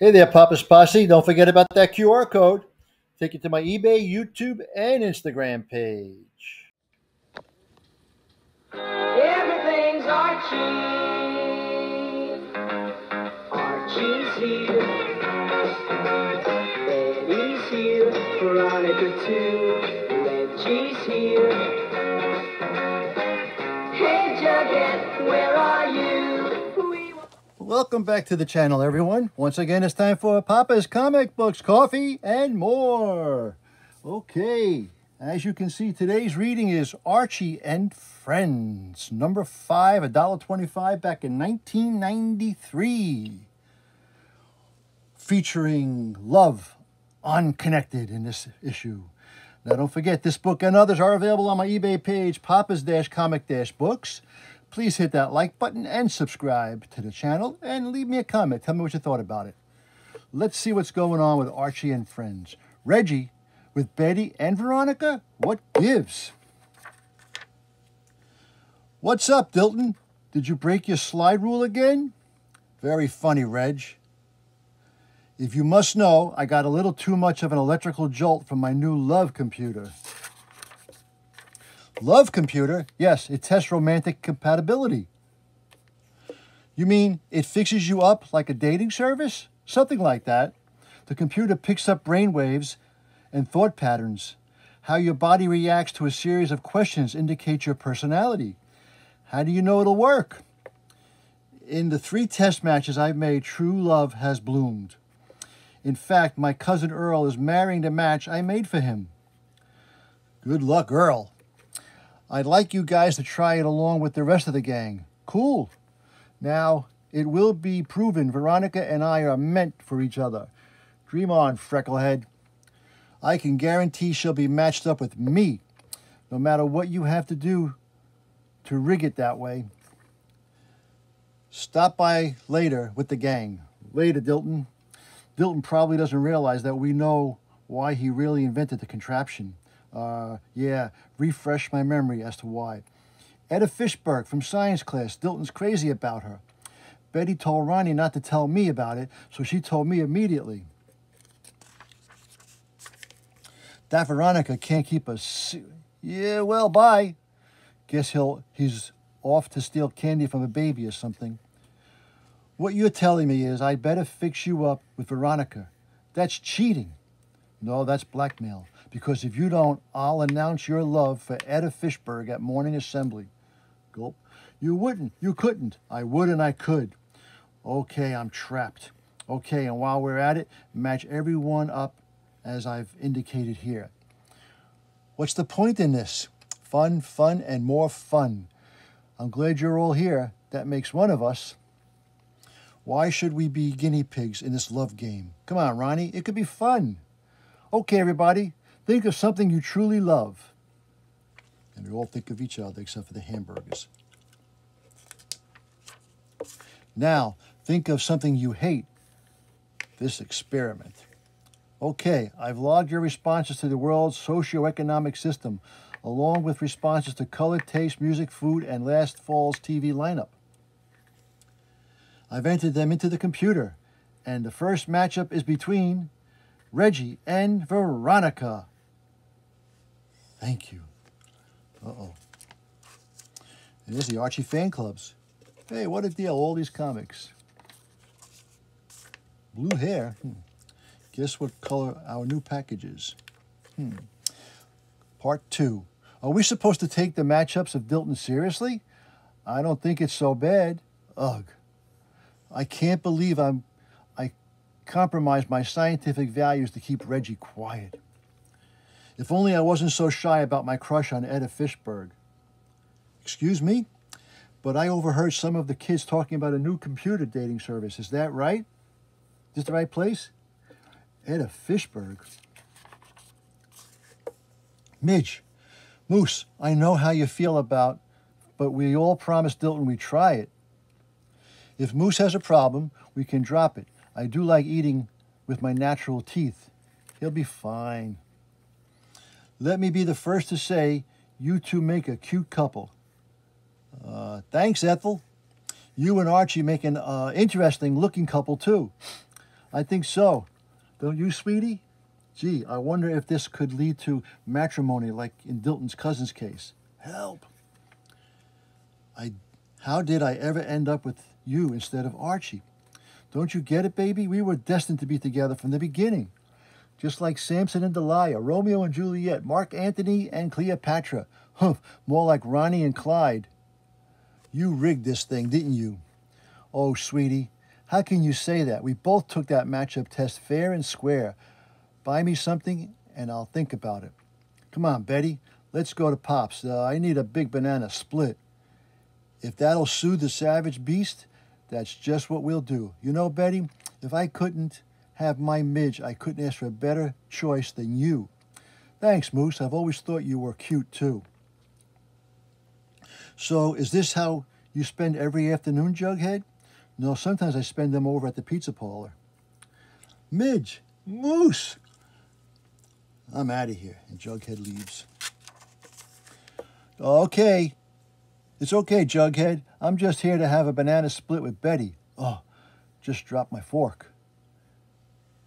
Hey there, Papa's Posse. Don't forget about that QR code. Take you to my eBay, YouTube, and Instagram page. Everything's Archie. Archie's here. Betty's here. Veronica too. Reggie's here. Hey Jughead, where are you? Welcome back to the channel, everyone. Once again, it's time for Papa's Comic Books, Coffee, and more. Okay, as you can see, today's reading is Archie and Friends, number 5, $1.25, back in 1993. Featuring love unconnected in this issue. Now, don't forget, this book and others are available on my eBay page, Papa's-Comic-Books. Please hit that like button and subscribe to the channel and leave me a comment. Tell me what you thought about it. Let's see what's going on with Archie and Friends. Reggie with Betty and Veronica? What gives? What's up, Dilton? Did you break your slide rule again? Very funny, Reg. If you must know, I got a little too much of an electrical jolt from my new Love computer. Love computer? Yes, it tests romantic compatibility. You mean it fixes you up like a dating service? Something like that. The computer picks up brainwaves and thought patterns. How your body reacts to a series of questions indicates your personality. How do you know it'll work? In the 3 test matches I've made, true love has bloomed. In fact, my cousin Earl is marrying the match I made for him. Good luck, Earl. I'd like you guys to try it along with the rest of the gang. Cool. Now, it will be proven Veronica and I are meant for each other. Dream on, Frecklehead. I can guarantee she'll be matched up with me, no matter what you have to do to rig it that way. Stop by later with the gang. Later, Dilton. Dilton probably doesn't realize that we know why he really invented the contraption. Refresh my memory as to why. Etta Fishberg from science class. Dilton's crazy about her. Betty told Ronnie not to tell me about it, so she told me immediately. That Veronica can't keep a yeah, well, bye. Guess he's off to steal candy from a baby or something. What you're telling me is I'd better fix you up with Veronica. That's cheating. No, that's blackmail. Because if you don't, I'll announce your love for Etta Fishberg at morning assembly. Gulp. You wouldn't. You couldn't. I would and I could. Okay, I'm trapped. Okay, and while we're at it, match everyone up as I've indicated here. What's the point in this? Fun, fun, and more fun. I'm glad you're all here. That makes one of us. Why should we be guinea pigs in this love game? Come on, Ronnie. It could be fun. Okay, everybody. Think of something you truly love. And we all think of each other except for the hamburgers. Now, think of something you hate. This experiment. Okay, I've logged your responses to the world's socioeconomic system, along with responses to color, taste, music, food, and last fall's TV lineup. I've entered them into the computer, and the first matchup is between Reggie and Veronica. Thank you. Uh-oh. And there's the Archie fan clubs. Hey, what a deal, all these comics. Blue hair. Guess what color our new package is? Part 2. Are we supposed to take the matchups of Dilton seriously? I don't think it's so bad. Ugh. I can't believe I compromised my scientific values to keep Reggie quiet. If only I wasn't so shy about my crush on Etta Fishberg. Excuse me? But I overheard some of the kids talking about a new computer dating service. Is that right? Is this the right place? Etta Fishberg. Midge, Moose, I know how you feel about, but we all promised Dilton we'd try it. If Moose has a problem, we can drop it. I do like eating with my natural teeth. He'll be fine. Let me be the first to say you two make a cute couple. Thanks, Ethel. You and Archie make an interesting-looking couple, too. I think so. Don't you, sweetie? Gee, I wonder if this could lead to matrimony like in Dilton's cousin's case. Help! How did I ever end up with you instead of Archie? Don't you get it, baby? We were destined to be together from the beginning. Just like Samson and Delilah, Romeo and Juliet, Mark Antony and Cleopatra. Humph, more like Ronnie and Clyde. You rigged this thing, didn't you? Oh, sweetie, how can you say that? We both took that matchup test fair and square. Buy me something and I'll think about it. Come on, Betty, let's go to Pop's. I need a big banana split. If that'll soothe the savage beast, that's just what we'll do. You know, Betty, if I couldn't have my Midge, I couldn't ask for a better choice than you. Thanks, Moose. I've always thought you were cute, too. So, is this how you spend every afternoon, Jughead? No, sometimes I spend them over at the pizza parlor. Midge! Moose! I'm out of here. And Jughead leaves. Okay. It's okay, Jughead. I'm just here to have a banana split with Betty. Oh, just dropped my fork.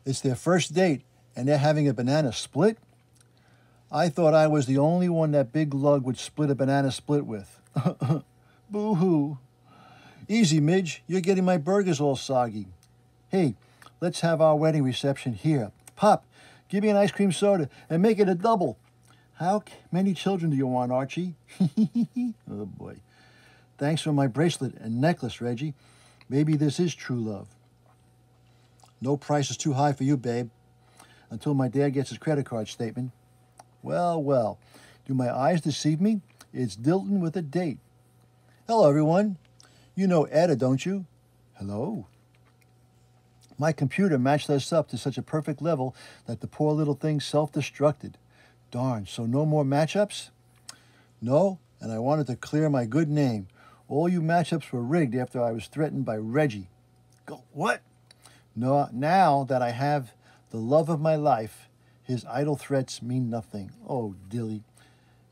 It's their first date, and they're having a banana split? I thought I was the only one that Big Lug would split a banana split with. Boo-hoo. Easy, Midge. You're getting my burgers all soggy. Hey, let's have our wedding reception here. Pop, give me an ice cream soda and make it a double. How many children do you want, Archie? Oh, boy. Thanks for my bracelet and necklace, Reggie. Maybe this is true love. No price is too high for you, babe. Until my dad gets his credit card statement. Well, well. Do my eyes deceive me? It's Dilton with a date. Hello, everyone. You know Etta, don't you? Hello. My computer matched us up to such a perfect level that the poor little thing self-destructed. Darn, so no more matchups? No, and I wanted to clear my good name. All you matchups were rigged after I was threatened by Reggie. Go, what? No, now that I have the love of my life, his idle threats mean nothing. Oh, Dilly.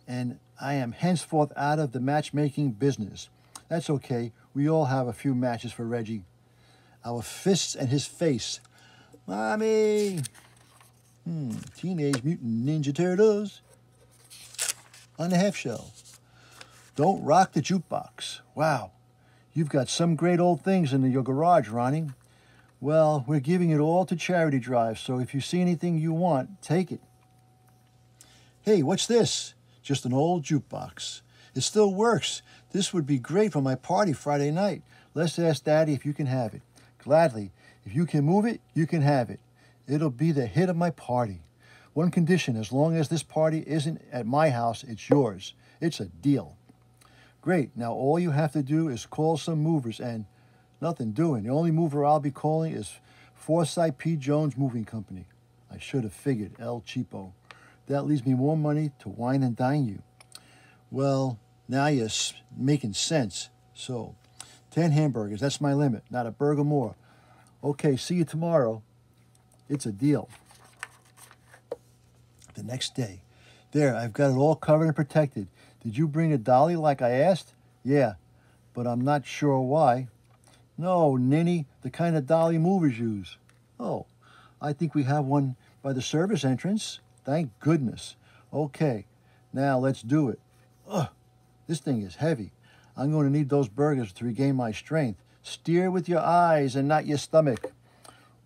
And I am henceforth out of the matchmaking business. That's okay. We all have a few matches for Reggie. Our fists and his face. Mommy! Teenage Mutant Ninja Turtles. On the half shell. Don't rock the jukebox. Wow. You've got some great old things in your garage, Ronnie. Well, we're giving it all to charity drive, so if you see anything you want, take it. Hey, what's this? Just an old jukebox. It still works. This would be great for my party Friday night. Let's ask Daddy if you can have it. Gladly. If you can move it, you can have it. It'll be the hit of my party. One condition, as long as this party isn't at my house, it's yours. It's a deal. Great. Now all you have to do is call some movers and nothing doing. The only mover I'll be calling is Forsyth P. Jones Moving Company. I should have figured, El Cheapo. That leaves me more money to wine and dine you. Well, now you're making sense. So, 10 hamburgers, that's my limit. Not a burger more. Okay, see you tomorrow. It's a deal. The next day. There, I've got it all covered and protected. Did you bring a dolly like I asked? Yeah, but I'm not sure why. No, ninny, the kind of dolly movers use. Oh, I think we have one by the service entrance. Thank goodness. Okay, now let's do it. Ugh, this thing is heavy. I'm going to need those burgers to regain my strength. Steer with your eyes and not your stomach.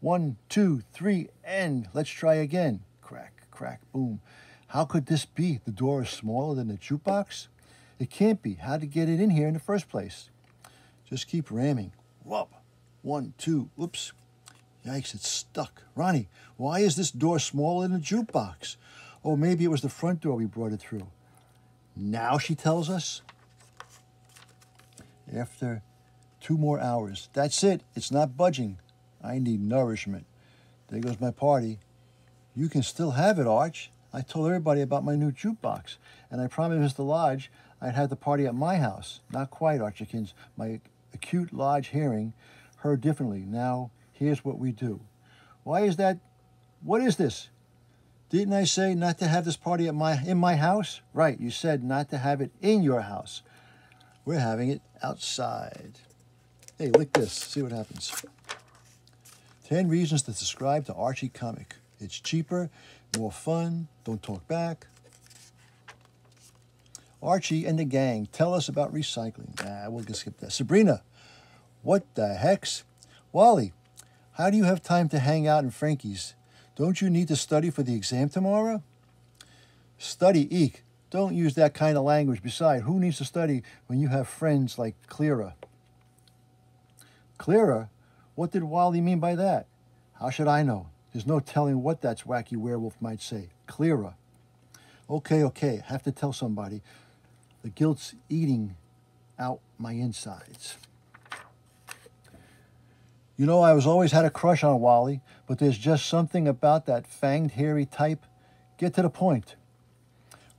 1, 2, 3, and let's try again. Crack, crack, boom. How could this be? The door is smaller than the jukebox? It can't be. How to get it in here in the first place? Just keep ramming. Whoop. 1, 2, oops. Yikes, it's stuck. Ronnie, why is this door smaller than the jukebox? Oh, maybe it was the front door we brought it through. Now she tells us. After 2 more hours. That's it. It's not budging. I need nourishment. There goes my party. You can still have it, Arch. I told everybody about my new jukebox, and I promised Mr. Lodge I'd have the party at my house. Not quite, Archikins. My acute Lodge hearing heard differently. Now, here's what we do. Why is that? What is this? Didn't I say not to have this party in my house? Right, you said not to have it in your house. We're having it outside. Hey, lick this. See what happens. 10 reasons to subscribe to Archie Comic. It's cheaper, more fun, don't talk back. Archie and the gang tell us about recycling. Nah, we'll just skip that. Sabrina, what the hex? Wally, how do you have time to hang out in Frankie's? Don't you need to study for the exam tomorrow? Study, eek. Don't use that kind of language. Besides, who needs to study when you have friends like Clara? Clara? What did Wally mean by that? How should I know? There's no telling what that wacky werewolf might say. Clara. Okay, have to tell somebody. The guilt's eating out my insides. You know, I was always had a crush on Wally, but there's just something about that fanged, hairy type. Get to the point.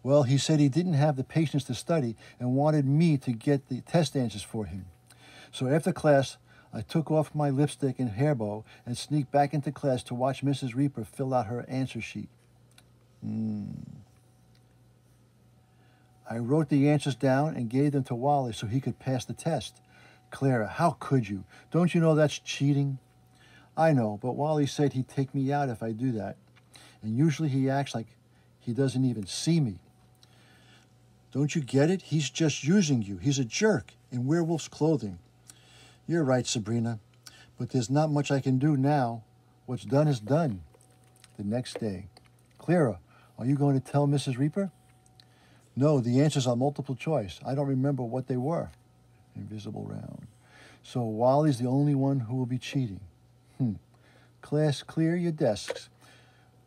Well, he said he didn't have the patience to study and wanted me to get the test answers for him. So after class, I took off my lipstick and hair bow and sneaked back into class to watch Mrs. Reaper fill out her answer sheet. I wrote the answers down and gave them to Wally so he could pass the test. Clara, how could you? Don't you know that's cheating? I know, but Wally said he'd take me out if I do that. And usually he acts like he doesn't even see me. Don't you get it? He's just using you. He's a jerk in werewolf's clothing. You're right, Sabrina, but there's not much I can do now. What's done is done. The next day. Clara, are you going to tell Mrs. Reaper? No, the answers are multiple choice. I don't remember what they were. Invisible round. So Wally's the only one who will be cheating. Class, clear your desks.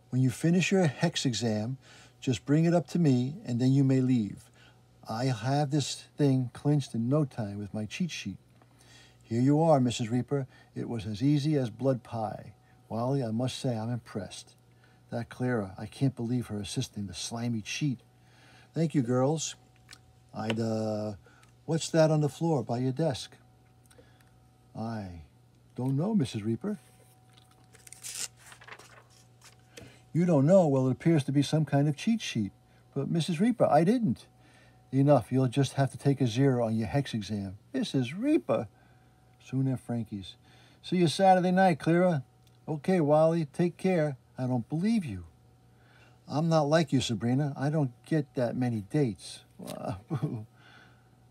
When you finish your hex exam, just bring it up to me and then you may leave. I'll have this thing clinched in no time with my cheat sheet. Here you are, Mrs. Reaper. It was as easy as blood pie. Wally, I must say I'm impressed. That Clara, I can't believe her assisting the slimy cheat. Thank you, girls. What's that on the floor by your desk? I don't know, Mrs. Reaper. You don't know? Well, it appears to be some kind of cheat sheet. But, Mrs. Reaper, I didn't. Enough. You'll just have to take a 0 on your hex exam. Mrs. Reaper. Soon at Frankie's. See you Saturday night, Clara. Okay, Wally, take care. I don't believe you. I'm not like you, Sabrina. I don't get that many dates.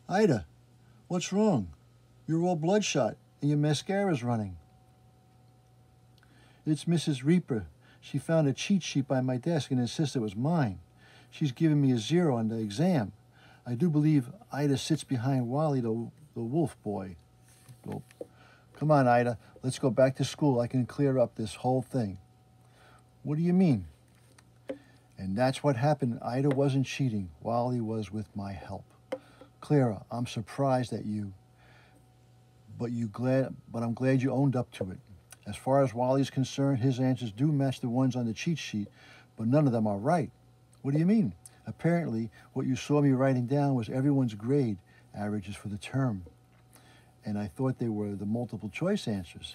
Ida, what's wrong? You're all bloodshot and your mascara's running. It's Mrs. Reaper. She found a cheat sheet by my desk and insists it was mine. She's given me a 0 on the exam. I do believe Ida sits behind Wally, the wolf boy. Well, come on, Ida. Let's go back to school. I can clear up this whole thing. What do you mean? And that's what happened. Ida wasn't cheating. Wally was with my help. Clara, I'm surprised at you, but I'm glad you owned up to it. As far as Wally's concerned, his answers do match the ones on the cheat sheet, but none of them are right. What do you mean? Apparently, what you saw me writing down was everyone's grade averages for the term, and I thought they were the multiple choice answers.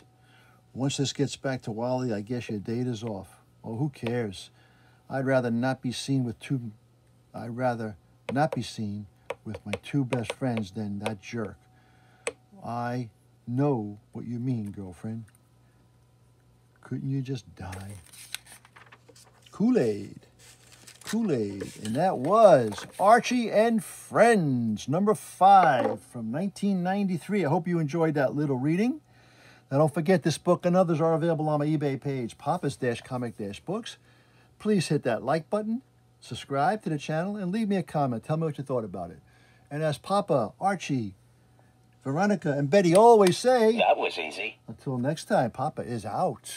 Once this gets back to Wally, I guess your date is off. Oh, who cares? I'd rather not be seen with my two best friends than that jerk. I know what you mean, girlfriend. Couldn't you just die? Kool-Aid. And that was Archie and Friends, number 5 from 1993. I hope you enjoyed that little reading. Now, don't forget this book and others are available on my eBay page, Papa's-Comic-Books. Please hit that like button, subscribe to the channel, and leave me a comment. Tell me what you thought about it. And as Papa, Archie, Veronica, and Betty always say... That was easy. Until next time, Papa is out.